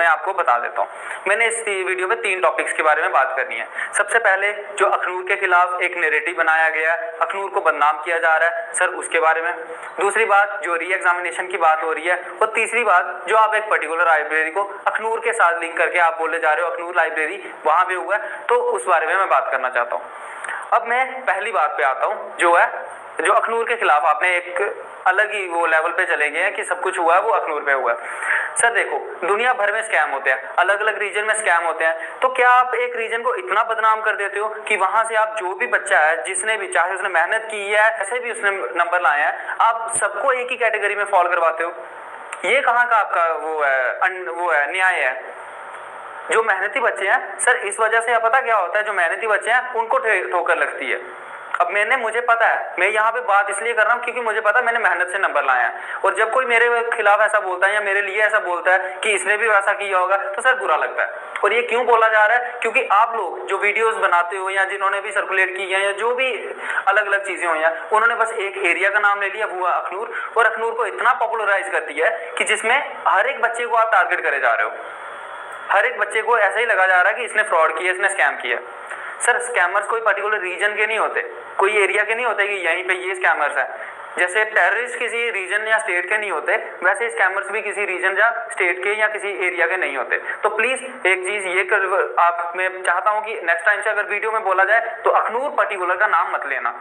आपको बता देता हूँ। मैंने इस वीडियो में 3 टॉपिक्स के बारे में बात करनी है। सबसे पहले जो अखनूर के खिलाफ एक नैरेटिव बनाया गया, अखनूर को बदनाम किया जा रहा है सर, उसके बारे में। दूसरी बात जो री एग्जामिनेशन की बात हो रही है, और तीसरी बात जो आप एक पर्टिकुलर लाइब्रेरी को अखनूर के साथ लिंक करके आप बोलने जा रहे हो अखनूर लाइब्रेरी वहां पे हुआ है, तो उस बारे में मैं बात करना चाहता हूँ। अब मैं पहली बात पे आता हूँ, जो है जो अखनूर के खिलाफ आपने एक अलग ही वो लेवल पे चले गए हैं कि सब कुछ हुआ है वो अखनूर पे हुआ है। सर देखो, दुनिया भर में स्कैम होते हैं, अलग अलग रीजन में स्कैम होते हैं, तो क्या आप एक रीजन को इतना बदनाम कर देते हो कि वहां से आप जो भी बच्चा है, जिसने भी, चाहे उसने मेहनत की है, ऐसे भी उसने नंबर लाए हैं, आप सबको एक ही कैटेगरी में फॉल करवाते हो? ये कहाँ का आपका वो है न्याय है? जो मेहनती बच्चे हैं सर, इस वजह से पता क्या होता है, जो मेहनती बच्चे हैं उनको ठोकर लगती है। अब मुझे पता है, मैं यहाँ पे बात इसलिए कर रहा हूँ क्योंकि मुझे पता है मैंने मेहनत से नंबर लाए हैं, और जब कोई मेरे खिलाफ ऐसा बोलता है या मेरे लिए ऐसा बोलता है कि इसने भी वैसा किया होगा, तो सर बुरा लगता है। और ये क्यों बोला जा रहा है? क्योंकि आप लोग जो वीडियोस बनाते हो या जिन्होंने भी सर्कुलेट की है या जो भी अलग अलग चीजें हुई हैं, उन्होंने बस एक एरिया का नाम ले लिया, वो अखनूर, और अखनूर को इतना पॉपुलराइज कर दिया है कि जिसमें हर एक बच्चे को आप टारगेट करे जा रहे हो। हर एक बच्चे को ऐसा ही लगा जा रहा है कि इसने फ्रॉड किया, इसने स्कैम किया। सर स्कैमर्स कोई पर्टिकुलर रीजन के नहीं होते, कोई एरिया के नहीं होते कि यहीं पे ये स्कैमर्स हैं। जैसे टेररिस्ट किसी रीजन या स्टेट के नहीं होते, वैसे स्कैमर्स भी किसी रीजन या स्टेट के या किसी एरिया के नहीं होते। तो प्लीज एक चीज ये आप, मैं चाहता हूँ कि नेक्स्ट टाइम से अगर वीडियो में बोला जाए तो अखनूर पर्टिकुलर का नाम मत लेना।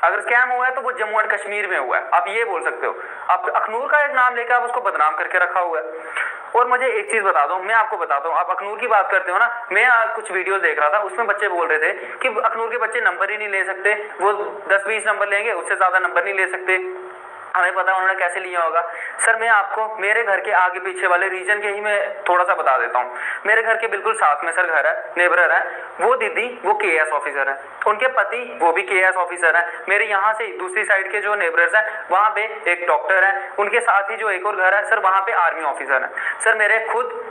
अगर स्कैम हुआ है तो वो जम्मू एंड कश्मीर में हुआ है, आप ये बोल सकते हो। आप अखनूर का एक नाम लेकर आप उसको बदनाम करके रखा हुआ है। और मुझे एक चीज बता दो, मैं आपको बताता हूँ, आप अखनूर की बात करते हो ना, मैं कुछ वीडियो देख रहा था, उसमें बच्चे बोल रहे थे कि अखनूर के बच्चे नंबर ही नहीं ले सकते, वो 10-20 नंबर लेंगे, उससे ज्यादा नंबर नहीं ले सकते। हमें पता उन्होंने कैसे लिया होगा। सर मैं आपको मेरे घर के आगे पीछे वाले रीजन के ही मैं थोड़ा सा बता देता हूँ। मेरे घर के बिल्कुल साथ में सर घर है, नेबर है, वो दीदी वो केएस ऑफिसर है, उनके पति वो भी केएस ऑफिसर है। मेरे यहाँ से दूसरी साइड के जो नेबर्स हैं वहाँ पे एक डॉक्टर है, उनके साथ ही जो एक और घर है सर वहाँ पे आर्मी ऑफिसर है। सर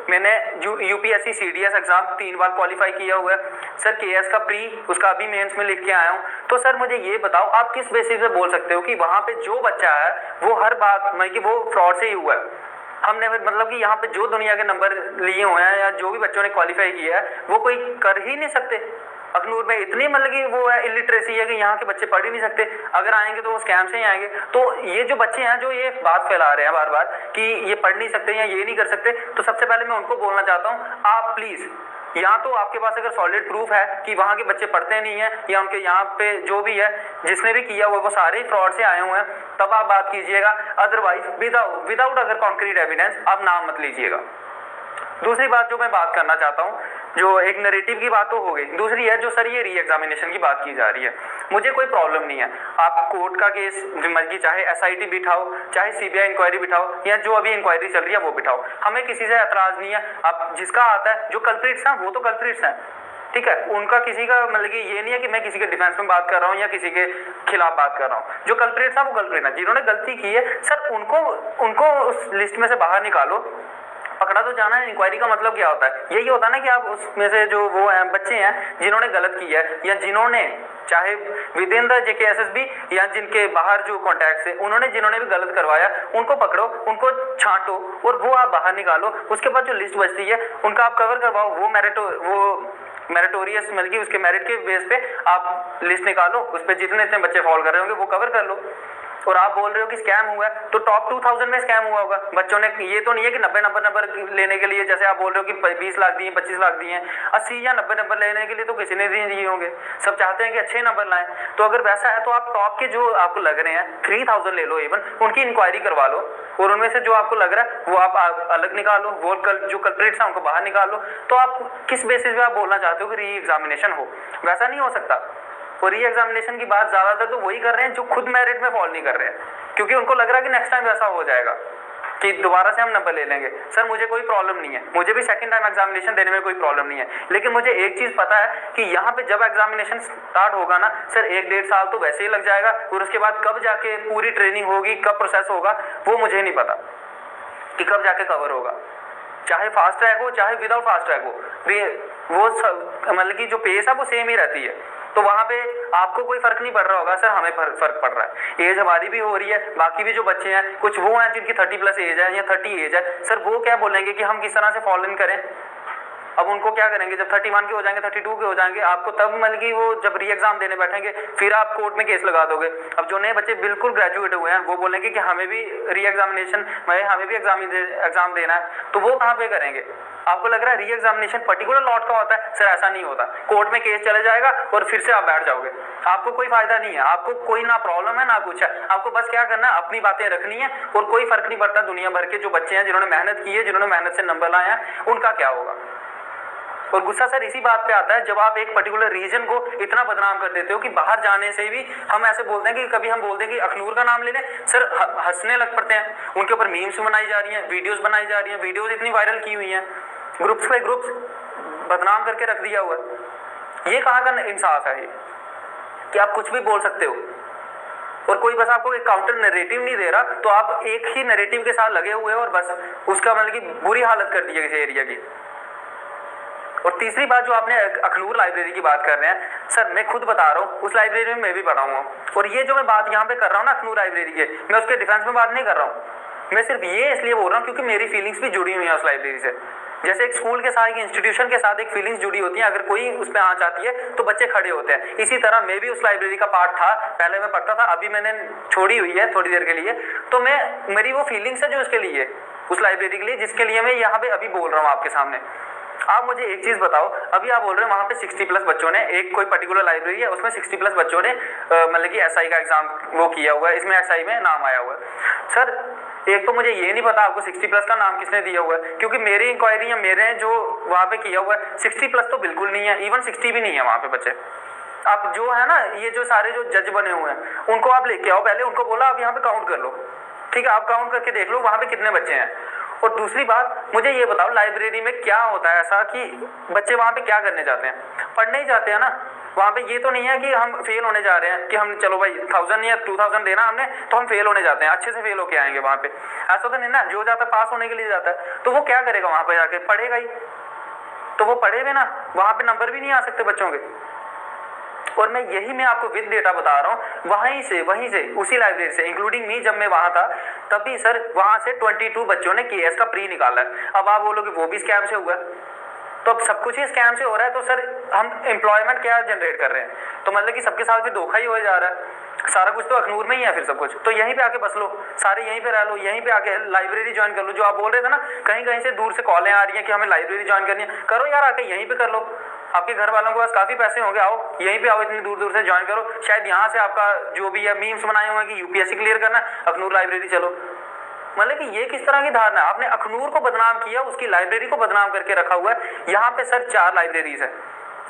मैंने यूपीएससी सीडीएस एग्जाम 3 बार क्वालिफाई किया हुआ है सर, केएस का प्री उसका अभी मेंस में लिख के आया हूँ। तो सर मुझे ये बताओ, आप किस बेसिस पे बोल सकते हो कि वहाँ पे जो बच्चा है वो हर बात मतलब कि वो फ्रॉड से ही हुआ है? हमने मतलब कि यहाँ पे जो दुनिया के नंबर लिए हुए हैं या जो भी बच्चों ने क्वालिफाई किया है वो कोई कर ही नहीं सकते। अखनूर में इतनी मतलब कि वो है इलिटरेसी है कि यहाँ के बच्चे पढ़ ही नहीं सकते, अगर आएंगे तो वो स्कैम से ही आएंगे। तो ये जो बच्चे हैं जो ये बात फैला रहे हैं बार बार कि ये पढ़ नहीं सकते या ये नहीं कर सकते, तो सबसे पहले मैं उनको बोलना चाहता हूँ, आप प्लीज या तो आपके पास अगर सॉलिड प्रूफ है कि वहाँ के बच्चे पढ़ते नहीं है या उनके यहाँ पे जो भी है जिसने भी किया वो सारे फ्रॉड से आए हुए हैं, तब आप बात कीजिएगा। अदरवाइज विदाउट अगर कॉन्क्रीट एविडेंस आप नाम मत लीजिएगा। दूसरी बात जो मैं बात करना चाहता हूँ, जो एक नैरेटिव की बात तो हो गई, दूसरी है जो सर ये री एग्जामिनेशन की बात की जा रही है। मुझे कोई प्रॉब्लम नहीं है, आप कोर्ट का केस मर्जी चाहे एसआईटी बिठाओ, चाहे सीबीआई इंक्वायरी बिठाओ या जो अभी इंक्वायरी चल रही है वो बिठाओ, हमें किसी से एतराज नहीं है। आप जिसका आता है, जो कल्प्रिट्स हैं वो तो कल्प्रिट्स हैं, ठीक है, उनका किसी का मतलब कि ये नहीं है कि मैं किसी के डिफेंस में बात कर रहा हूँ या किसी के खिलाफ बात कर रहा हूँ। जो कल्प्रिट्स हैं वो कल्प्रिट हैं, जिन्होंने गलती की है सर उनको उस लिस्ट में से बाहर निकालो, पकड़ा तो जाना है। इंक्वायरी का मतलब क्या होता है? यही होता है ना कि आप उसमें से जो वो हैं बच्चे हैं जिन्होंने गलत किया है या जिन्होंने चाहे विद इन द जेकेएसएसबी या जिनके बाहर जो कॉन्टैक्ट्स है उन्होंने जिन्होंने भी गलत करवाया, उनको पकड़ो, उनको छांटो और वो आप बाहर निकालो। उसके बाद जो लिस्ट बचती है उनका आप कवर करवाओ, वो मेरिटोरियस मतलब कि उसके मेरिट के बेस पे आप लिस्ट निकालो, उस पर जितने इतने बच्चे फॉल कर रहे होंगे वो कवर कर लो। और आप बोल रहे हो कि स्कैम हुआ है, तो टॉप 2000 में स्कैम हुआ होगा बच्चों ने। ये तो नहीं है कि 90 नंबर लेने के लिए, जैसे आप बोल रहे हो कि 20 लाख दिए, 25 लाख दिए, 80 या 90 नंबर लेने के लिए तो किसी ने दिए होंगे। सब चाहते हैं कि अच्छे नंबर लाएं। तो अगर वैसा है तो आप टॉप के जो आपको लग रहे हैं 3000 ले लो, इवन उनकी इंक्वायरी करवा लो और उनमें से जो आपको लग रहा है वो आप अलग निकालो, वो जो कल्प्रिट्स हैं उनको बाहर निकालो। तो आप किस बेसिस पे आप बोलना चाहते हो कि री एग्जामिनेशन हो? वैसा नहीं हो सकता। और री एग्जामिनेशन की बात ज़्यादातर तो वही कर रहे हैं जो खुद मेरिट में फॉल नहीं कर रहे हैं, क्योंकि उनको लग रहा है कि नेक्स्ट टाइम वैसा हो जाएगा कि दोबारा से हम नंबर ले लेंगे। सर मुझे कोई प्रॉब्लम नहीं है, मुझे भी सेकंड टाइम एग्जामिनेशन देने में कोई प्रॉब्लम नहीं है, लेकिन मुझे एक चीज़ पता है कि यहाँ पे जब एग्जामिनेशन स्टार्ट होगा ना सर, 1-1.5 साल तो वैसे ही लग जाएगा, और उसके बाद कब जाके पूरी ट्रेनिंग होगी, कब प्रोसेस होगा वो मुझे नहीं पता कि कब जाके कवर होगा। चाहे फास्ट ट्रैक हो चाहे विदाउट फास्ट ट्रैक हो, वो मतलब कि जो पेस है वो सेम ही रहती है। तो वहाँ पे आपको कोई फर्क नहीं पड़ रहा होगा, सर हमें फर्क पड़ रहा है, एज हमारी भी हो रही है, बाकी भी जो बच्चे हैं कुछ वो हैं जिनकी 30+ एज है या 30 एज है, सर वो क्या बोलेंगे कि हम किस तरह से फॉलो इन करें। अब उनको क्या करेंगे, जब 31 के हो जाएंगे, 32 के हो जाएंगे, आपको तब मतलब कि वो जब री एग्जाम देने बैठेंगे फिर आप कोर्ट में केस लगा दोगे। अब जो नए बच्चे बिल्कुल ग्रेजुएट हुए हैं वो बोलेंगे कि हमें भी री एग्जामिनेशन में हमें भी एग्जाम देना है, तो वो कहाँ पे करेंगे। आपको लग रहा है री एग्जामिनेशन पर्टिकुलर लॉट का होता है, सर ऐसा नहीं होता, कोर्ट में केस चला जाएगा और फिर से आप बैठ जाओगे, आपको कोई फायदा नहीं है, आपको कोई ना प्रॉब्लम है ना कुछ है, आपको बस क्या करना है, अपनी बातें रखनी है और कोई फर्क नहीं पड़ता दुनिया भर के जो बच्चे हैं जिन्होंने मेहनत की है, जिन्होंने मेहनत से नंबर लाए हैं, उनका क्या होगा। और गुस्सा सर इसी बात पे आता है जब आप एक पर्टिकुलर रीजन को इतना बदनाम कर देते हो कि बाहर जाने से भी हम ऐसे बोलते हैं कि कभी हम बोलते हैं कि अखनूर का नाम ले लें, सर हंसने लग पड़ते हैं, उनके ऊपर मीम्स बनाई जा रही हैं, वीडियोस बनाई जा रही हैं, वीडियोस इतनी वायरल की हुई हैं, ग्रुप्स पे ग्रुप्स बदनाम करके रख दिया हुआ है। ये कहाँ का इंसाफ है ये कि आप कुछ भी बोल सकते हो और कोई बस आपको एक काउंटर नैरेटिव नहीं दे रहा, तो आप एक ही नैरेटिव के साथ लगे हुए हो और बस उसका मतलब कि बुरी हालत कर दी है किसी एरिया की। और तीसरी बात जो आपने अखनूर लाइब्रेरी की बात कर रहे हैं, सर मैं खुद बता रहा हूँ उस लाइब्रेरी में मैं भी पढ़ा हूँ, और ये जो मैं बात यहाँ पे कर रहा हूँ ना अखनूर लाइब्रेरी के, मैं उसके डिफेंस में बात नहीं कर रहा हूँ, मैं सिर्फ ये इसलिए बोल रहा हूँ क्योंकि मेरी फीलिंग्स भी जुड़ी हुई हैं उस लाइब्रेरी से। जैसे एक स्कूल के साथ, एक इंस्टीट्यूशन के साथ एक फीलिंग्स जुड़ी होती हैं, अगर कोई उस पर आँच आती है तो बच्चे खड़े होते हैं, इसी तरह मैं भी उस लाइब्रेरी का पार्ट था, पहले मैं पढ़ता था, अभी मैंने छोड़ी हुई है थोड़ी देर के लिए, तो मेरी वो फीलिंग्स है जो उसके लिए, उस लाइब्रेरी के लिए, जिसके लिए मैं यहाँ पे अभी बोल रहा हूँ आपके सामने। आप मुझे एक चीज बताओ, अभी आप बोल रहे हो वहाँ पे 60+ बच्चों ने, एक कोई पर्टिकुलर लाइब्रेरी है उसमें 60+ बच्चों ने मतलब कि एसआई का एग्जाम वो किया हुआ है, इसमें एसआई में नाम आया हुआ है। सर एक तो मुझे ये नहीं पता आपको 60+ का नाम किसने दिया हुआ है, क्योंकि मेरी इंक्वायरी या मेरे जो वहाँ पे किया हुआ है 60+ तो बिल्कुल नहीं है, इवन 60 भी नहीं है वहाँ पे बच्चे। आप जो है ना, ये जो सारे जो जज बने हुए हैं उनको आप लेके आओ, पहले उनको बोला आप यहाँ पे काउंट कर लो, ठीक है, आप काउंट करके देख लो वहाँ पे कितने बच्चे हैं। और दूसरी बात मुझे ये बताओ, लाइब्रेरी में क्या होता है ऐसा कि बच्चे वहाँ पे क्या करने जाते हैं, पढ़ने ही जाते हैं ना, वहाँ पे ये तो नहीं है कि हम फेल होने जा रहे हैं कि हम चलो भाई 1000 या 2000 देना हमने तो हम फेल होने जाते हैं, अच्छे से फेल होके आएंगे वहाँ पे, ऐसा तो नहीं ना, जो जाता पास होने के लिए जाता है, तो वो क्या करेगा वहाँ पे जाके, पढ़ेगा ही, तो वो पढ़े भी ना, वहाँ पे नंबर भी नहीं आ सकते बच्चों के। और मैं आपको विद डेटा बता रहा हूँ, वहीं से उसी लाइब्रेरी से, इंक्लूडिंग मी, जब मैं वहाँ था तभी सर वहाँ से 22 बच्चों ने केएस का प्री निकाला है। अब आप बोलोगे वो भी स्कैम से हुआ, तो अब सब कुछ ही स्कैम से हो रहा है, तो सर हम एम्प्लॉयमेंट क्या जनरेट कर रहे हैं, तो मतलब कि सबके साथ भी धोखा ही हो जा रहा है, सारा कुछ तो अखनूर में ही है, फिर सब कुछ तो यहीं पे आके बस लो, सारे यहीं पे रह लो, यहीं पे आके लाइब्रेरी ज्वाइन कर लो। जो आप बोल रहे थे ना कहीं कहीं से दूर से कॉलें आ रही हैं कि हमें लाइब्रेरी ज्वाइन करनी है, करो यार, आके यहीं पे कर लो, आपके घर वालों के पास काफ़ी पैसे होंगे, आओ यहीं पे आओ, इतनी दूर दूर से ज्वाइन करो, शायद यहाँ से आपका जो भी है मीम्स बनाए हुए हैं कि यूपीएससी क्लियर करना, अखनूर लाइब्रेरी चलो। मतलब कि ये किस तरह की धारणा है, आपने अखनूर को बदनाम किया, उसकी लाइब्रेरी को बदनाम करके रखा हुआ है। यहाँ पे सर 4 लाइब्रेरीज है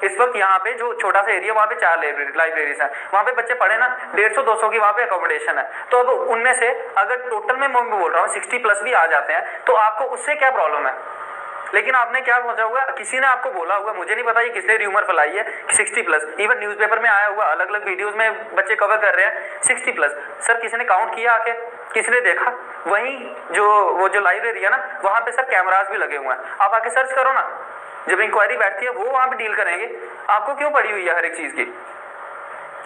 इस वक्त, यहाँ पे जो छोटा सा एरिया वहाँ पे 4 लाइब्रेरीज हैं, वहाँ पे बच्चे पढ़े ना 150-200 की वहाँ पे अकोमोडेशन है, तो अब उनमें से अगर टोटल में मैं बोल रहा हूँ 60+ भी आ जाते हैं तो आपको उससे क्या प्रॉब्लम है। लेकिन आपने क्या सोचा हुआ, किसी ने आपको बोला हुआ, मुझे नहीं पता ये किसने र्यूमर फैलाई है 60+, इवन न्यूज़पेपर में आया हुआ, अलग अलग वीडियोस में बच्चे कवर कर रहे हैं 60+। सर किसी ने काउंट किया आके, किसी ने देखा, वहीं वो जो लाइब्रेरी है ना वहाँ पे सर कैमरास भी लगे हुए हैं, आप आके सर्च करो ना, जब इंक्वायरी बैठती है वो वहाँ पे डील करेंगे, आपको क्यों पड़ी हुई है हर एक चीज़ की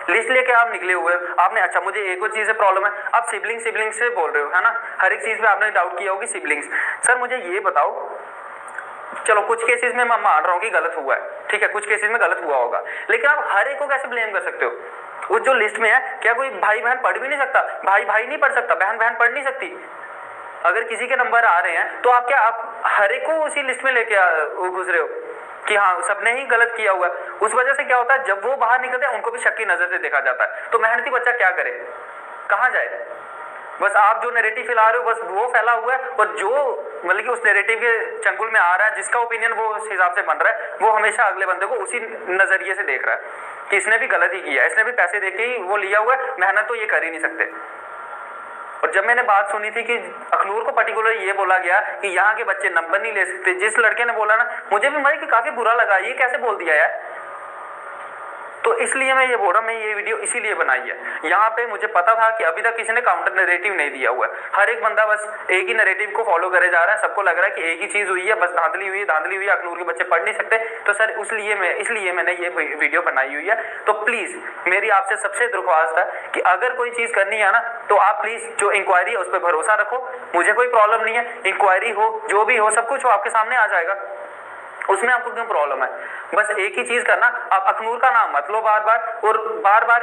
लिस्ट लेके आप निकले हुए आपने। अच्छा मुझे एक और चीज़ से प्रॉब्लम है, आप सिबलिंग से बोल रहे हो है ना, हर एक चीज़ पे आपने डाउट किया होगी सिबलिंग्स। सर मुझे ये बताओ, चलो कुछ केसेस में मैं मान रहा हूँ कि गलत हुआ है, ठीक है, कुछ केसेस में गलत हुआ होगा, लेकिन आप हर एक को कैसे ब्लेम कर सकते हो। वो जो लिस्ट में है, क्या कोई भाई बहन पढ़ भी नहीं सकता, भाई नहीं पढ़ सकता, बहन पढ़ नहीं सकती। अगर किसी के नंबर आ रहे हैं तो आप हर एक को उसी लिस्ट में लेके घुस रहे हो कि हाँ सबने ही गलत किया हुआ है। उस वजह से क्या होता है, जब वो बाहर निकलते हैं उनको भी शक की नज़र से देखा जाता है, तो मेहनती बच्चा क्या करे, कहाँ जाए। बस आप जो नैरेटिव फैला रहे हो बस वो फैला हुआ है, और जो मतलब कि उस नैरेटिव के चंगुल में आ रहा है, जिसका ओपिनियन वो उस हिसाब से बन रहा है, वो हमेशा अगले बंदे को उसी नज़रिए से देख रहा है कि इसने भी गलत ही किया, इसने भी पैसे देके ही वो लिया हुआ है, मेहनत तो ये कर ही नहीं सकते। और जब मैंने बात सुनी थी कि अखनूर को पर्टिकुलर ये बोला गया कि यहाँ के बच्चे नंबर नहीं ले सकते, जिस लड़के ने बोला ना, मुझे भी मतलब कि काफ़ी बुरा लगा, ये कैसे बोल दिया यार। तो तो इसलिए मैं ये बोल रहा हूँ, मैं ये वीडियो इसीलिए बनाई है। यहाँ पे मुझे पता था कि अभी तक किसी ने काउंटर नैरेटिव नहीं दिया हुआ है, हर एक बंदा बस एक ही नैरेटिव को फॉलो करे जा रहा है, सबको लग रहा है कि एक ही चीज हुई है, बस धांधली हुई है, अखनूर के बच्चे पढ़ नहीं सकते। तो सर इसलिए मैंने ये वीडियो बनाई हुई है। तो प्लीज मेरी आपसे सबसे दरख्वास्त है कि अगर कोई चीज करनी है ना, तो आप प्लीज जो इंक्वायरी है उस पर भरोसा रखो, मुझे कोई प्रॉब्लम नहीं है, इंक्वायरी हो जो भी हो सब कुछ हो आपके सामने आ जाएगा, उसमें आपको क्यों प्रॉब्लम है। बस एक ही चीज करना, आप अखनूर का नाम मत लो बार बार, और बार बार